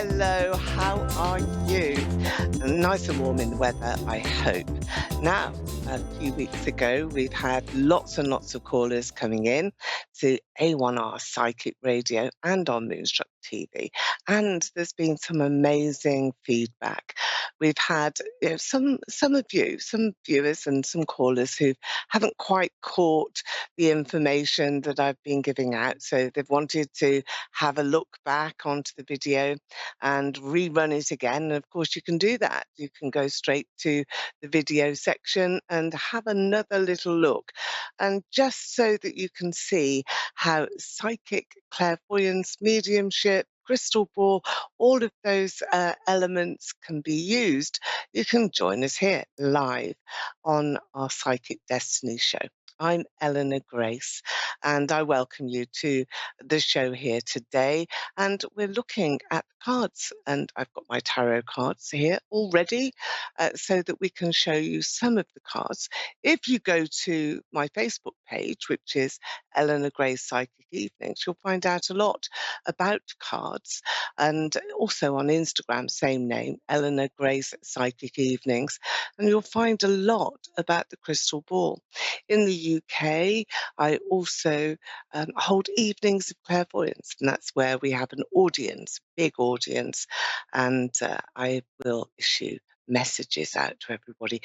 Hello, how are you? Nice and warm in the weather, I hope. Now, a few weeks ago, we've had lots and lots of callers coming in to A1R Psychic Radio and on Moonstruck TV. And there's been some amazing feedback. We've had some of you, some viewers and some callers who haven't quite caught the information that I've been giving out. So they've wanted to have a look back onto the video and rerun it again. And of course, you can do that. You can go straight to the video section and have another little look. And just so that you can see how psychic, clairvoyance, mediumship, crystal ball, all of those elements can be used, you can join us here live on our Psychic Destiny show. I'm Eleanor Grace, and I welcome you to the show here today. And we're looking at cards, and I've got my tarot cards here already so that we can show you some of the cards. If you go to my Facebook page, which is Eleanor Grace Psychic Evenings, you'll find out a lot about cards. And also on Instagram, same name, Eleanor Grace Psychic Evenings, and you'll find a lot about the crystal ball. In the UK, I also hold evenings of clairvoyance, and that's where we have an audience, big audience, and I will issue messages out to everybody.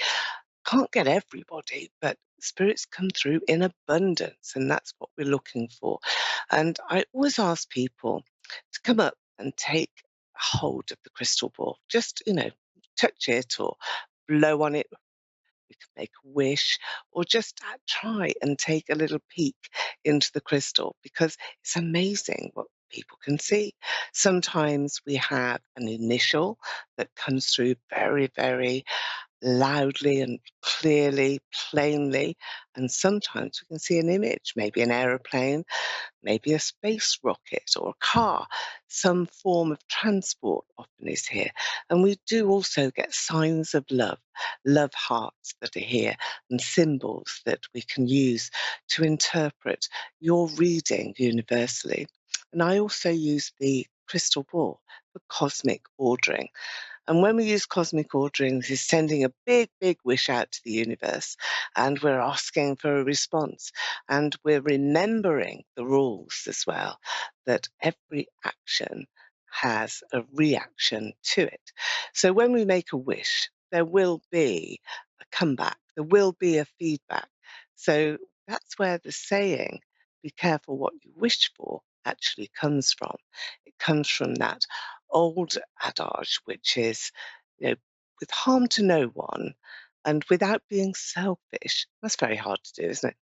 Can't get everybody, but spirits come through in abundance, and that's what we're looking for. And I always ask people to come up and take hold of the crystal ball, just, touch it or blow on it. We can make a wish or just try and take a little peek into the crystal because it's amazing what people can see. Sometimes we have an initial that comes through very, very loudly and clearly, plainly. And sometimes we can see an image, maybe an aeroplane, maybe a space rocket or a car, some form of transport often is here. And we do also get signs of love hearts that are here, and symbols that we can use to interpret your reading universally. And I also use the crystal ball for cosmic ordering. And when we use cosmic orderings, is sending a big, big wish out to the universe, and we're asking for a response. And we're remembering the rules as well, that every action has a reaction to it. So when we make a wish, there will be a comeback, there will be a feedback. So that's where the saying, be careful what you wish for, actually comes from. It comes from that old adage, which is, with harm to no one and without being selfish. That's very hard to do, isn't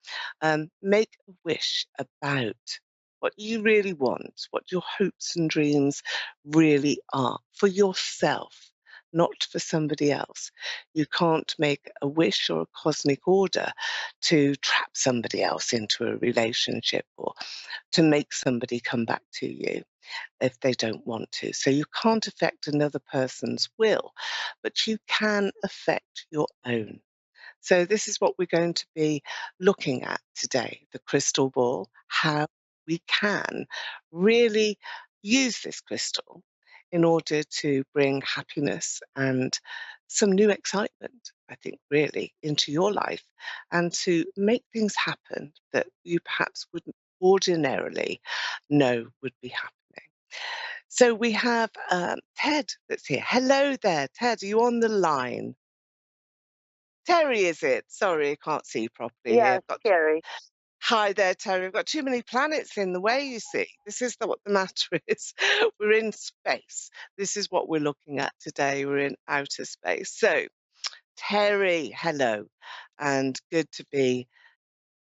it? Make a wish about what you really want, what your hopes and dreams really are for yourself, not for somebody else. You can't make a wish or a cosmic order to trap somebody else into a relationship or to make somebody come back to you if they don't want to. So you can't affect another person's will, but you can affect your own. So this is what we're going to be looking at today, the crystal ball, how we can really use this crystal in order to bring happiness and some new excitement, I think, really, into your life and to make things happen that you perhaps wouldn't ordinarily know would be happening. So we have Ted that's here. Hello there, Ted. Are you on the line? Terry, is it? Sorry, I can't see properly here. Yes, Carrie. Hi there, Terry. We've got too many planets in the way, you see. This is what the matter is. We're in space. This is what we're looking at today. We're in outer space. So, Terry, hello, and good to be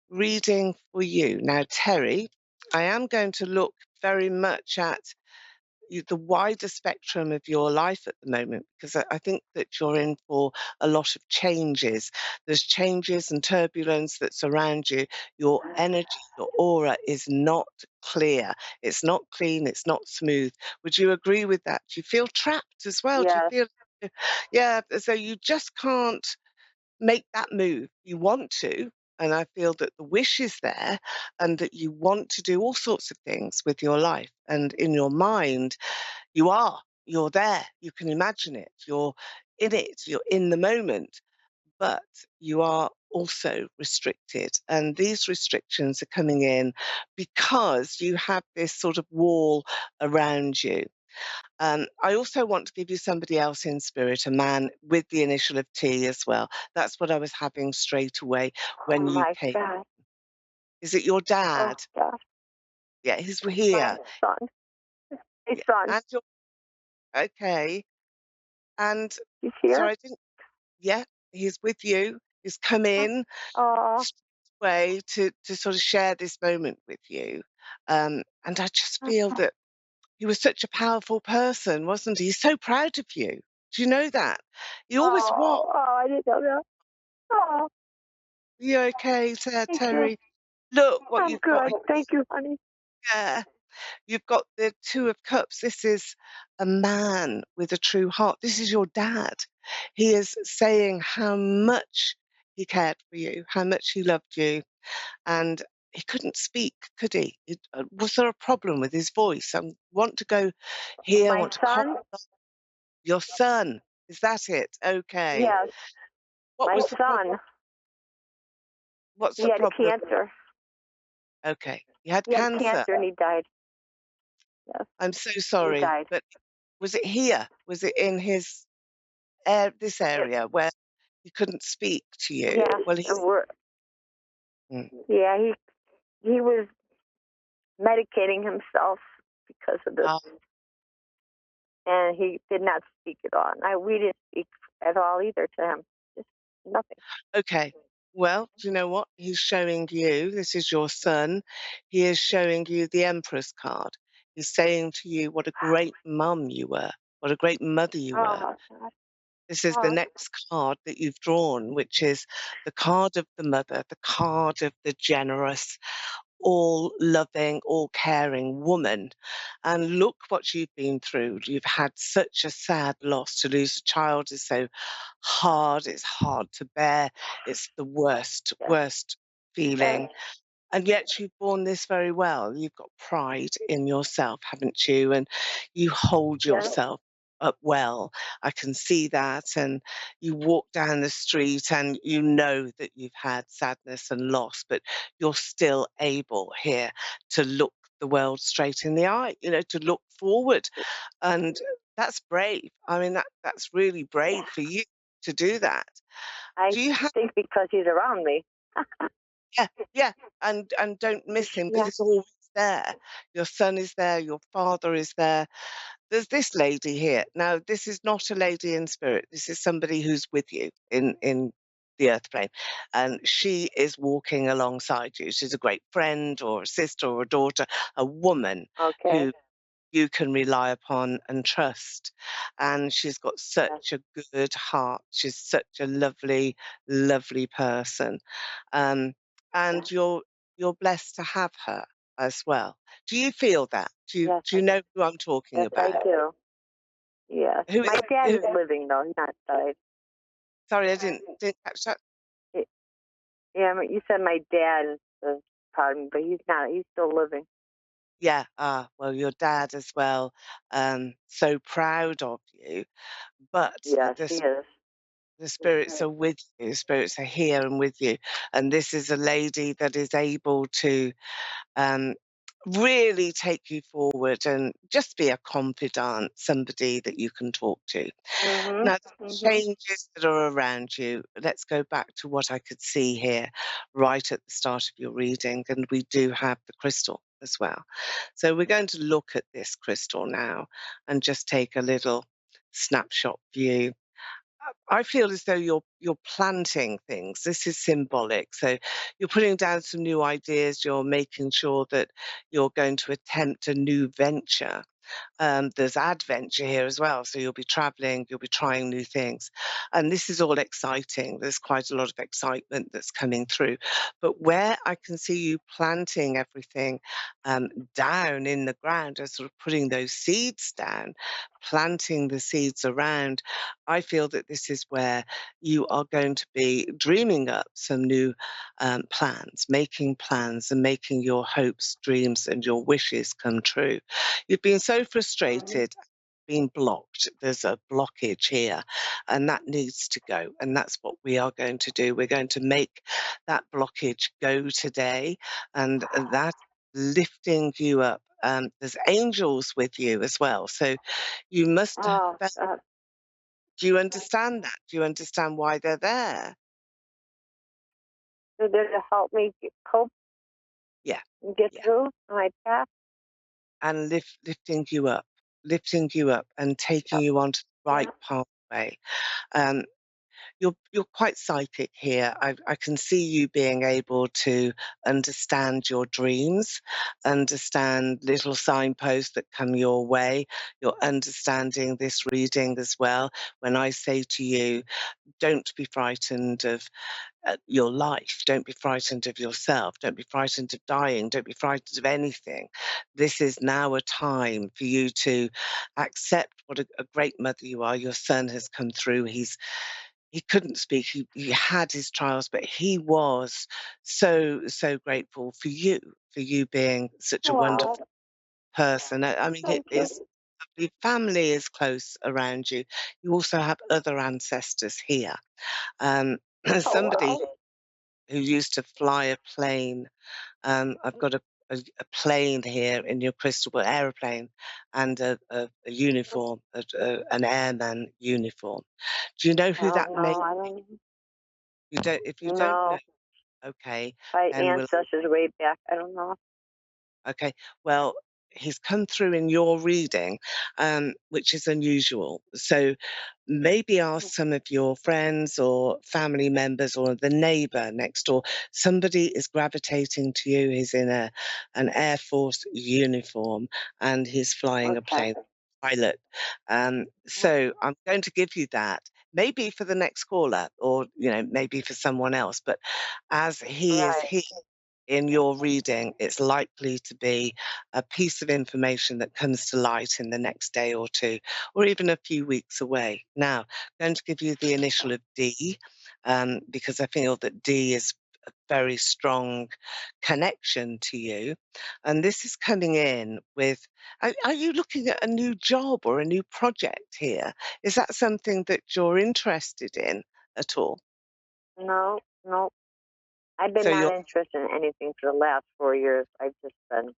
reading for you. Now, Terry, I am going to look very much at the wider spectrum of your life at the moment, because I think that you're in for a lot of changes. There's changes and turbulence that's around you. Your energy, your aura is not clear. It's not clean. It's not smooth. Would you agree with that? Do you feel trapped as well? Do you Yes, feel, yeah, so you just can't make that move. You want to, and I feel that the wish is there and that you want to do all sorts of things with your life. And in your mind, you are. you're there, you can imagine it, you're in it, you're in the moment, but you are also restricted. And these restrictions are coming in because you have this sort of wall around you. I also want to give you somebody else in spirit, a man with the initial of T as well. That's what I was having straight away Oh when you my came. God. Is it your Oh dad? gosh. Yeah, he's My here. son. My Yeah, son. and your okay. And He's so here? I didn't. Yeah, he's with you. He's come in Oh. straight away to sort of share this moment with you. And I just feel that he was such a powerful person, wasn't he? He's so proud of you. Do you know that? He always was. Oh, I didn't know that. Oh, You okay, thank you. Terry? Look what I'm you've got good. Thank you, honey. here. You've got the Two of Cups. This is a man with a true heart. This is your dad. He is saying how much he cared for you, how much he loved you, and he couldn't speak, could he? Was there a problem with his voice? I want to go here. I My want to call son? your son. Is that it? Okay. Yes, What my was the problem? son. What's He the had problem? cancer. Okay. You had He had cancer. cancer and he died. Yes, I'm so he sorry, died. but was it here? Was it in his this It, area where he couldn't speak to you? yes, Well, and he's mm, yeah, he was medicating himself because of this, ah, and he did not speak at all. And we didn't speak at all either to him. Just nothing. okay. Well, do you know what? He's showing you, this is your son. He is showing you the Empress card. He's saying to you what a great mum you were, what a great mother you were. Oh, God. This is the Oh, next card that you've drawn, which is the card of the mother, the card of the generous, all loving, all caring woman. And look what you've been through. You've had such a sad loss. To lose a child is so hard. It's hard to bear. It's the worst, yes, worst yes, feeling. And yet you've borne this very well. You've got pride in yourself, haven't you? And you hold yes, yourself up well. I can see that. And you walk down the street and you know that you've had sadness and loss, but you're still able here to look the world straight in the eye, to look forward. And that's brave. I mean, that's really yes. brave for you to do that. I Do you have think because he's around me. Yeah, yeah, and don't miss him because Yeah. it's always there. Your son is there, your father is there. There's this lady here. Now, this is not a lady in spirit. This is somebody who's with you in the earth plane, and she is walking alongside you. She's a great friend or a sister or a daughter, a woman Okay. who you can rely upon and trust. And she's got Yes. such a good heart. She's such a lovely, lovely person. Um, and Yes. you're blessed to have her as well. Do you feel that? Do you Yes. do you know who I'm talking Yes, I about? do. Yes. Who My is dad who, is living though. He's not died. sorry, I didn't catch that. Y- Yeah, you said my dad is pardon, but he's not. He's still living. Yeah, well, your dad as well. So proud of you. But Yes, he is. the spirits are with you, spirits are here and with you. And this is a lady that is able to um, really take you forward and just be a confidant, somebody that you can talk to. Mhm. Now, the Mhm. changes that are around you, let's go back to what I could see here right at the start of your reading. And we do have the crystal as well. So we're going to look at this crystal now and just take a little snapshot view. I feel as though you're planting things. This is symbolic. So you're putting down some new ideas. You're making sure that you're going to attempt a new venture. There's adventure here as well. So you'll be traveling, you'll be trying new things. And this is all exciting. There's quite a lot of excitement that's coming through. But where I can see you planting everything down in the ground and sort of putting those seeds down, planting the seeds around, I feel that this is where you are going to be dreaming up some new plans and making your hopes, dreams, and your wishes come true. You've been so Mhm. frustrated, been blocked. There's a blockage here, and that needs to go. And that's what we are going to do. We're going to make that blockage go today, and that lifting you up. There's angels with you as well. So you must have Oh, felt, God. do you understand that? Do you understand why they're there? They're there to help me cope Yeah. and get Yeah. through my path. And lifting you up and taking Yep. you onto the right Yeah. pathway. Um, you're quite psychic here. I can see you being able to understand your dreams, understand little signposts that come your way. You're understanding this reading as well. When I say to you, don't be frightened of your life. Don't be frightened of yourself. Don't be frightened of dying. Don't be frightened of anything. This is now a time for you to accept what a great mother you are. Your son has come through. He couldn't speak. He had his trials, but he was so grateful for you being such a Oh, wonderful person. I mean, it thank you. is your family is close around you. You also have other ancestors here. Um, Oh, somebody wow. who used to fly a plane. I've got a plane here in your crystal ball, aeroplane, and a uniform, an airman uniform. Do you know who Oh, that may? no, I don't You don't. If you don't know, know. okay, My then we'll. ancestors way back, I don't know. Okay, well, he's come through in your reading, which is unusual. So maybe ask some of your friends or family members or the neighbour next door. Somebody is gravitating to you. He's in an Air Force uniform and he's flying a Okay. plane. Pilot. So I'm going to give you that. Maybe for the next caller, or maybe for someone else. But as he is Right. here in your reading, it's likely to be a piece of information that comes to light in the next day or two, or even a few weeks away. Now, I'm going to give you the initial of D, because I feel that D is a very strong connection to you. And this is coming in with, are you looking at a new job or a new project here? Is that something that you're interested in at all? No, no. I've been So not you're interested in anything for the last 4 years. I've just been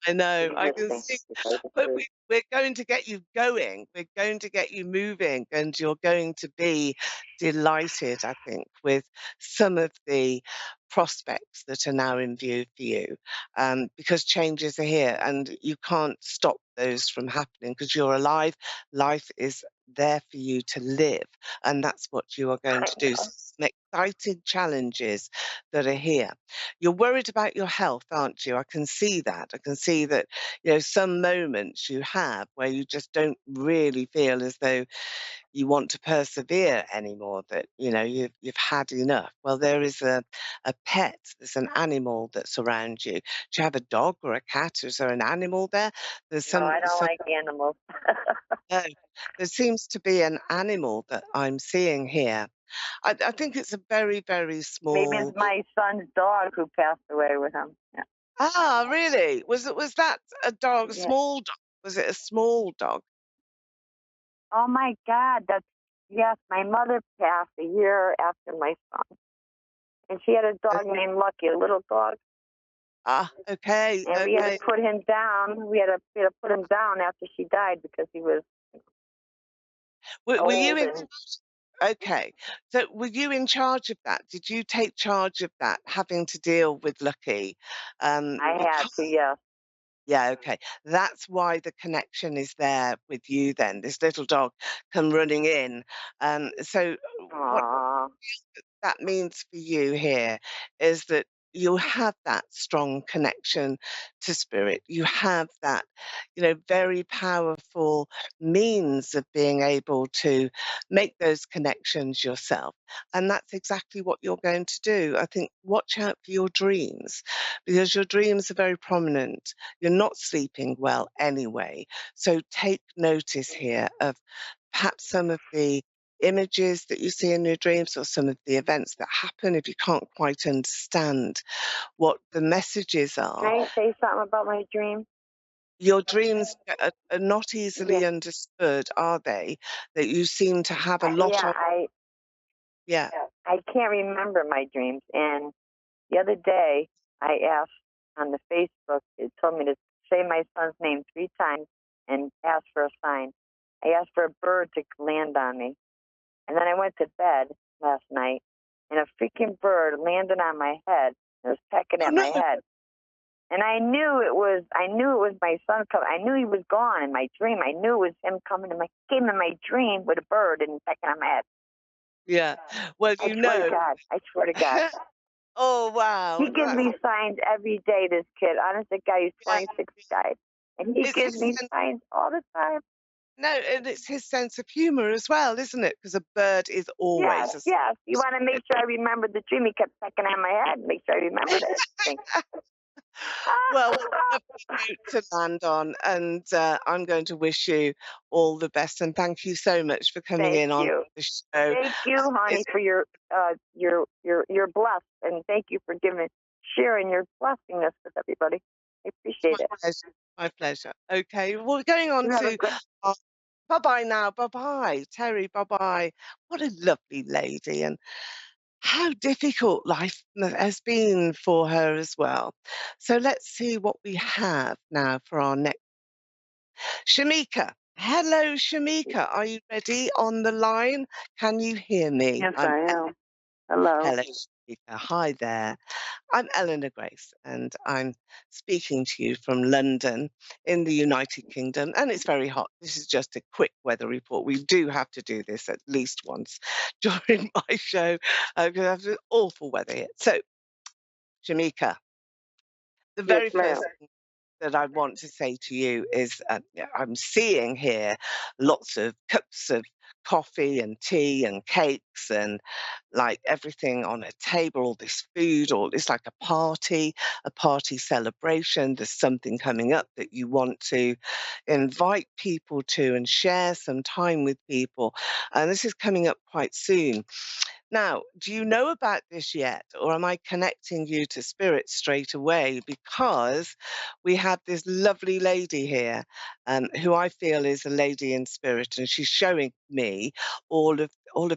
I know, I can existing, see, to tell you the but truth. we're going to get you going. We're going to get you moving, and you're going to be delighted, I think, with some of the prospects that are now in view for you, because changes are here, and you can't stop those from happening because you're alive. Life is there for you to live, and that's what you are going I to do. know. Some exciting challenges that are here. You're worried about your health, aren't you? I can see that. I can see that, some moments you have where you just don't really feel as though you want to persevere anymore, that, you've had enough. Well, there is a pet, there's an animal that's around you. Do you have a dog or a cat? Is there an animal there? There's No, I don't some like animals. no, there seems to be an animal that I'm seeing here. I think it's a very, very Maybe small. it's my son's dog who passed away with him. Yeah. Ah, really? Was that a dog, a Yeah. small dog? Was it a small dog? Oh my God, that's yes. My mother passed a year after my son, and she had a O dog named Lucky, a little dog. okay, And we had to okay. put him down. We had to put him down after she died because he was Were you old in and okay. So were you in charge of that? Did you take charge of that, having to deal with Lucky? I had to. Because Yes. yeah, okay. That's why the connection is there with you then. This little dog come running in. So what Aw. that means for you here is that you have that strong connection to spirit. You have that, very powerful means of being able to make those connections yourself. And that's exactly what you're going to do. I think watch out for your dreams because your dreams are very prominent. You're not sleeping well anyway. So take notice here of perhaps some of the images that you see in your dreams or some of the events that happen if you can't quite understand what the messages Can are. I say something about my dream? Your dreams are not Yeah, easily understood, are they? That you seem to have a lot yeah. of. Yeah. I can't remember my dreams. And the other day, I asked on the Facebook. It told me to say my son's name 3 times and ask for a sign. I asked for a bird to land on me, and then I went to bed last night, and a freaking bird landed on my head. It was pecking Oh, at no. my head. And I knew it was my son coming. I knew he was gone in my dream. I knew it was him coming to my came in my dream with a bird and pecking on my head. Yeah. Well, I swear to God. I swear to God. Oh, He wow. gives That's me signs every day, this kid. Honest to God, he's yeah. 26 guy. And he It's gives his me signs all the time. no, and it's his sense of humor as well, isn't it? Because a bird is Yes, always a yes. You want to make sure I remember the dream. He kept pecking on my head. Make sure I remembered it. Think. well, what a lovely note to land on, and I'm going to wish you all the best, and thank you so much for coming Thank in on you. the show. Thank you, honey, It's for your bless, and thank you for sharing your blessingness with everybody. I my appreciate it. pleasure. My pleasure. Okay, well, we're going on You have a to great. bye bye now. Bye bye, Terry. Bye bye. What a lovely lady, and how difficult life has been for her as well. So let's see what we have now for our next. Shamika. Hello, Shamika. Are you ready on the line? Can you hear me? Yes, I am. Hello. Hello, Shamika. Hi there. I'm Eleanor Grace, and I'm speaking to you from London in the United Kingdom, and it's very hot. This is just a quick weather report. We do have to do this at least once during my show because I've awful weather here. So, Shamika, the Yes, very ma'am. first that I want to say to you is yeah, I'm seeing here lots of cups of coffee and tea and cakes and like everything on a table, all this food, or it's like a party celebration. There's something coming up that you want to invite people to and share some time with people. And this is coming up quite soon. Now, do you know about this yet, or am I connecting you to spirit straight away? Because we have this lovely lady here, who I feel is a lady in spirit, and she's showing me all of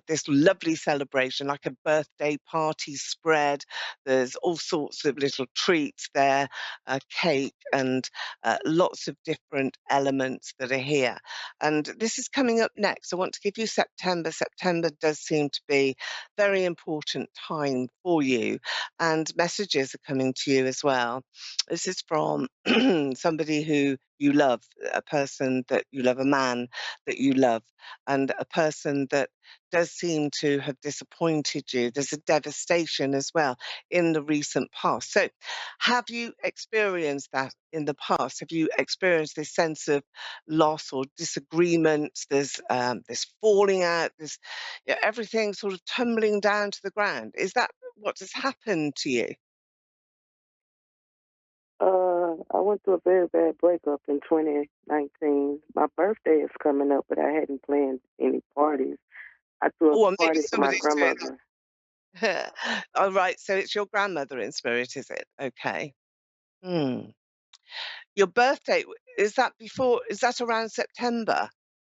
this lovely celebration, like a birthday party spread. There's all sorts of little treats there, a cake, and lots of different elements that are here. And this is coming up next. I want to give you September. September does seem to be very important time for you, and messages are coming to you as well. This is from somebody who you love, a person that you love, a man that you love, and a person that does seem to have disappointed you. There's a devastation as well in the recent past. So, have you experienced that in the past? Have you experienced this sense of loss or disagreement? There's this falling out, this yeah, everything sort of tumbling down to the ground. Is that what has happened to you? I went through a very bad breakup in 2019. My birthday is coming up, but I hadn't planned any parties. I threw a Oh, or maybe party for my somebody's doing grandmother. that. Oh, right. So it's your grandmother in spirit, is it? Okay. Hmm. Your birthday, is that around September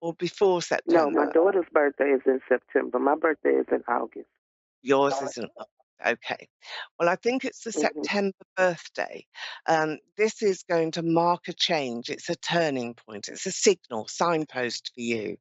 or before No, my September? daughter's birthday is in September. My birthday is in August. Yours isn't. Okay. Well, I think it's the hmm September birthday. This is going to mark a change. It's a turning point. It's a signal, signpost for you.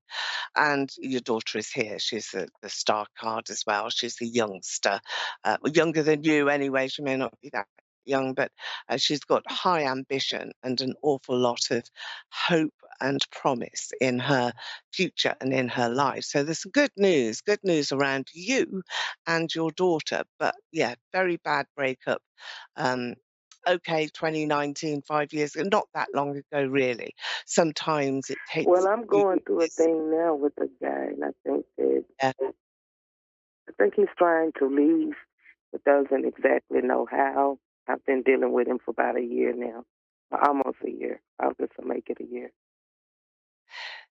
And your daughter is here. She's the star card as well. She's the youngster, well, younger than you anyway. She may not be that young, but she's got high ambition and an awful lot of hope and promise in her future and in her life. So there's some good news around you and your daughter. But yeah, very bad breakup. Um, okay, 2019, 5 years ago, not that long ago, really. Sometimes it takes Well, I'm you going through a years. thing now with a guy, and Yeah. I think he's trying to leave, but doesn't exactly know how. I've been dealing with him for about a year now, almost a year. August will make it a year.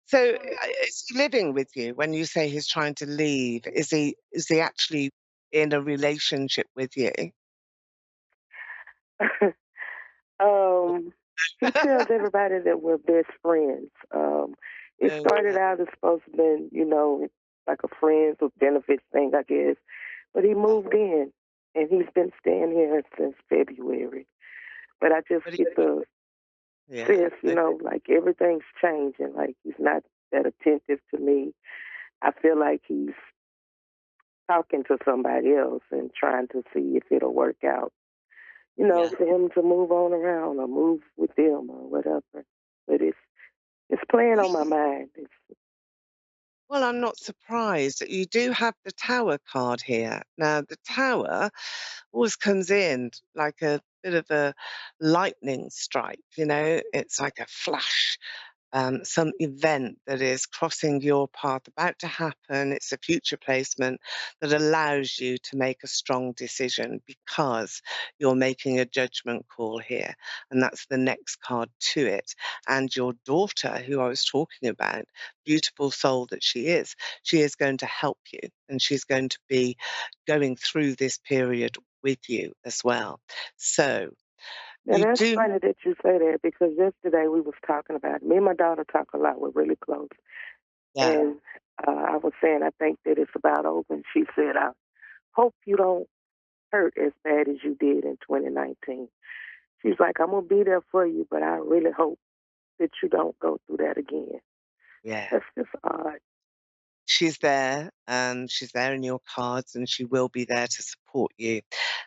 So, is he living with you when you say he's trying to leave? Is he actually in a relationship with you? um, he tells everybody that we're best friends. It Oh, started yeah, out as supposed to be, like a friends with benefits thing, I guess. But he yeah. moved in, and he's been staying here since February. But I just But get the yeah, sense, like everything's changing. Like he's not that attentive to me. I feel like he's talking to somebody else and trying to see if it'll work out. yeah. For him to move on around or move with them or whatever. But it's playing on my mind. Well, I'm not surprised that you do have the Tower card here. Now, the Tower always comes in like a bit of a lightning strike, it's like a flash, some event that is crossing your path, about to happen. It's a future placement that allows you to make a strong decision because you're making a judgment call here. And that's the next card to it. And your daughter, who I was talking about, beautiful soul that she is going to help you and she's going to be going through this period with you as well. So Now you that's do, funny that you say that because yesterday we was talking about it. Me and my daughter talk a lot. We're really close, yeah, and I was saying I think that it's about over. And she said, "I hope you don't hurt as bad as you did in 2019." She's like, "I'm gonna be there for you, but I really hope that you don't go through that again." yeah. That's just odd. She's there in your cards, and she will be there to support you.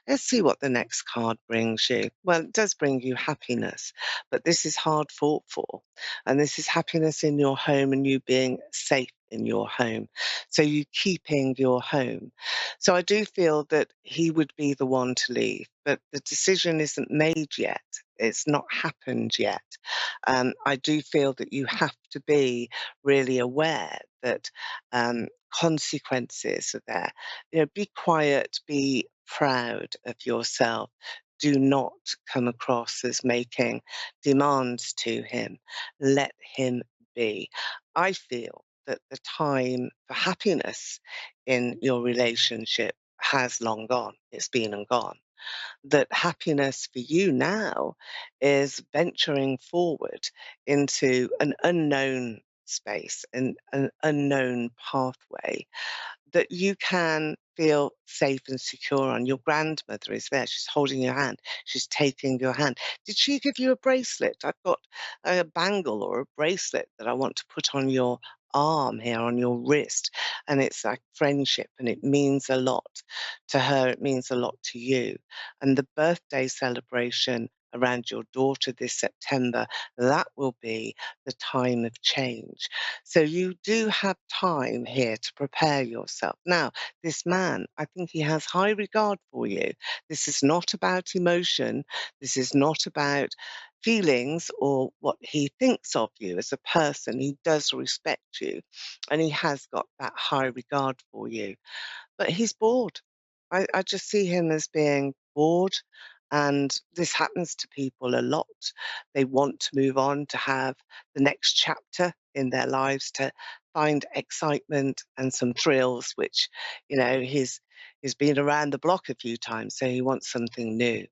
Let's see what the next card brings you. Well, it does bring you happiness, but this is hard fought for. And this is happiness in your home and you being safe in your home. So you keeping your home. So I do feel that he would be the one to leave, but the decision isn't made yet. It's not happened yet. I do feel that you have to be really aware that consequences are there. Be quiet, be proud of yourself. Do not come across as making demands to him. Let him be. I feel that the time for happiness in your relationship has long gone. It's been and gone. That happiness for you now is venturing forward into an unknown space and an unknown pathway that you can feel safe and secure on. Your grandmother is there. She's holding your hand. She's taking your hand. Did she give you a bracelet? I've got a bangle or a bracelet that I want to put on your arm here, on your wrist. And it's like friendship and it means a lot to her. It means a lot to you. And the birthday celebration around your daughter this September, that will be the time of change. So you do have time here to prepare yourself. Now, this man, I think he has high regard for you. This is not about emotion. This is not about feelings or what he thinks of you as a person. He does respect you and he has got that high regard for you, but he's bored. I just see him as being bored. And this happens to people a lot. They want to move on, to have the next chapter in their lives, to find excitement and some thrills, which, he's been around the block a few times, so he wants something new.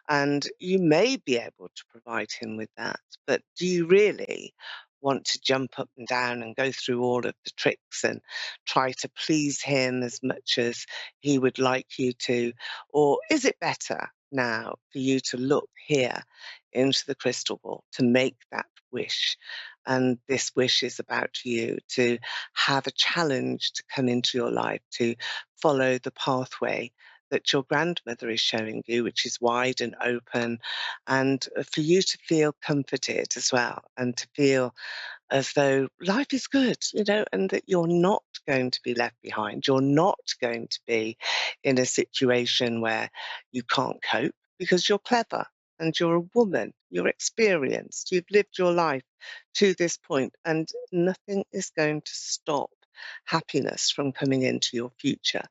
And you may be able to provide him with that, but do you really want to jump up and down and go through all of the tricks and try to please him as much as he would like you to? Or is it better now for you to look here into the crystal ball, to make that wish? And this wish is about you to have a challenge to come into your life, to follow the pathway that your grandmother is showing you, which is wide and open, and for you to feel comforted as well, and to feel as though life is good, and that you're not going to be left behind. You're not going to be in a situation where you can't cope because you're clever and you're a woman, you're experienced, you've lived your life to this point, and nothing is going to stop happiness from coming into your future.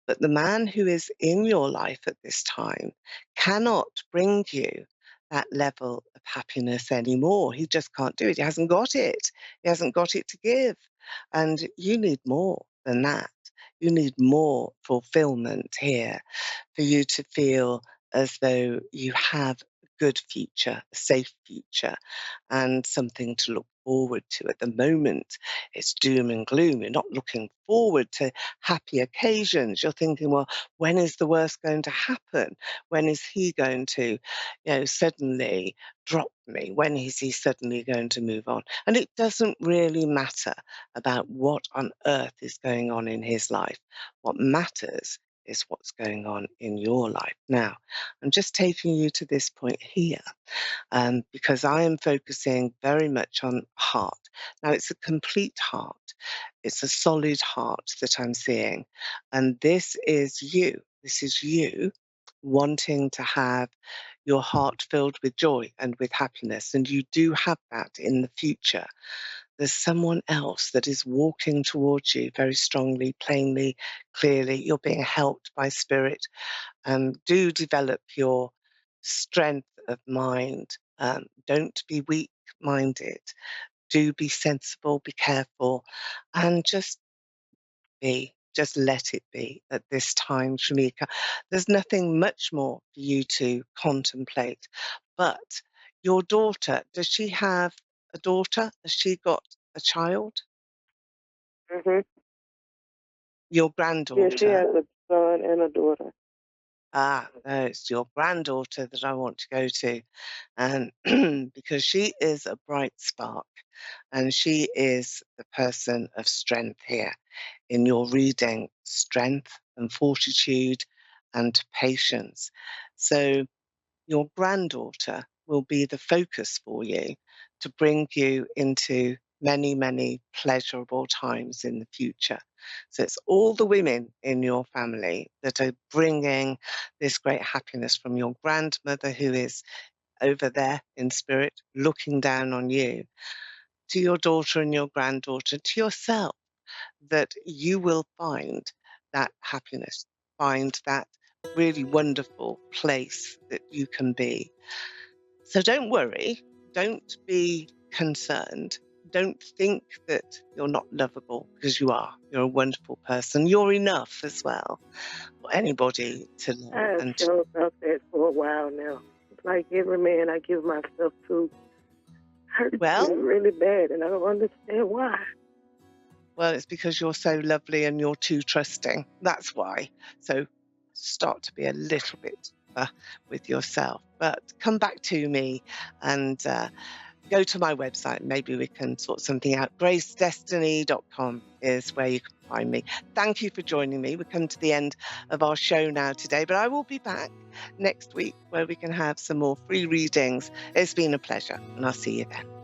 But the man who is in your life at this time cannot bring you that level of happiness anymore. He just can't do it. He hasn't got it. He hasn't got it to give. And you need more than that. You need more fulfillment here for you to feel as though you have good future, a safe future, and something to look forward to. At the moment, it's doom and gloom. You're not looking forward to happy occasions. You're thinking, well, when is the worst going to happen? When is he going to, suddenly drop me? When is he suddenly going to move on? And it doesn't really matter about what on earth is going on in his life. What matters is what's going on in your life. Now, I'm just taking you to this point here because I am focusing very much on heart. Now, it's a complete heart. It's a solid heart that I'm seeing. And this is you. This is you wanting to have your heart filled with joy and with happiness. And you do have that in the future. There's someone else that is walking towards you very strongly, plainly, clearly. You're being helped by spirit. Do develop your strength of mind. Don't be weak minded. Do be sensible, be careful, and just be. Just let it be at this time, Shamika. There's nothing much more for you to contemplate. But your daughter, does she have a daughter? Has she got a child? Mhm. Your Yeah, she granddaughter? has a son and a daughter. Ah, no, it's your granddaughter that I want to go to. And because she is a bright spark and she is the person of strength here in your reading, strength and fortitude and patience. So your granddaughter will be the focus for you to bring you into many, many pleasurable times in the future. So it's all the women in your family that are bringing this great happiness from your grandmother, who is over there in spirit, looking down on you, to your daughter and your granddaughter, to yourself, that you will find that happiness, find that really wonderful place that you can be. So don't worry, don't be concerned. Don't think that you're not lovable, because you are. You're a wonderful person. You're enough as well for anybody to love. I have And felt about that for a while now. It's like every man I give myself to hurts me well, really bad, and I don't understand why. well, it's because you're so lovely and you're too trusting. That's why. So start to be a little bit with yourself. But come back to me and go to my website. Maybe we can sort something out. gracedestiny.com is where you can find me. Thank you for joining me. We've come to the end of our show now today, but I will be back next week where we can have some more free readings. It's been a pleasure, and I'll see you then.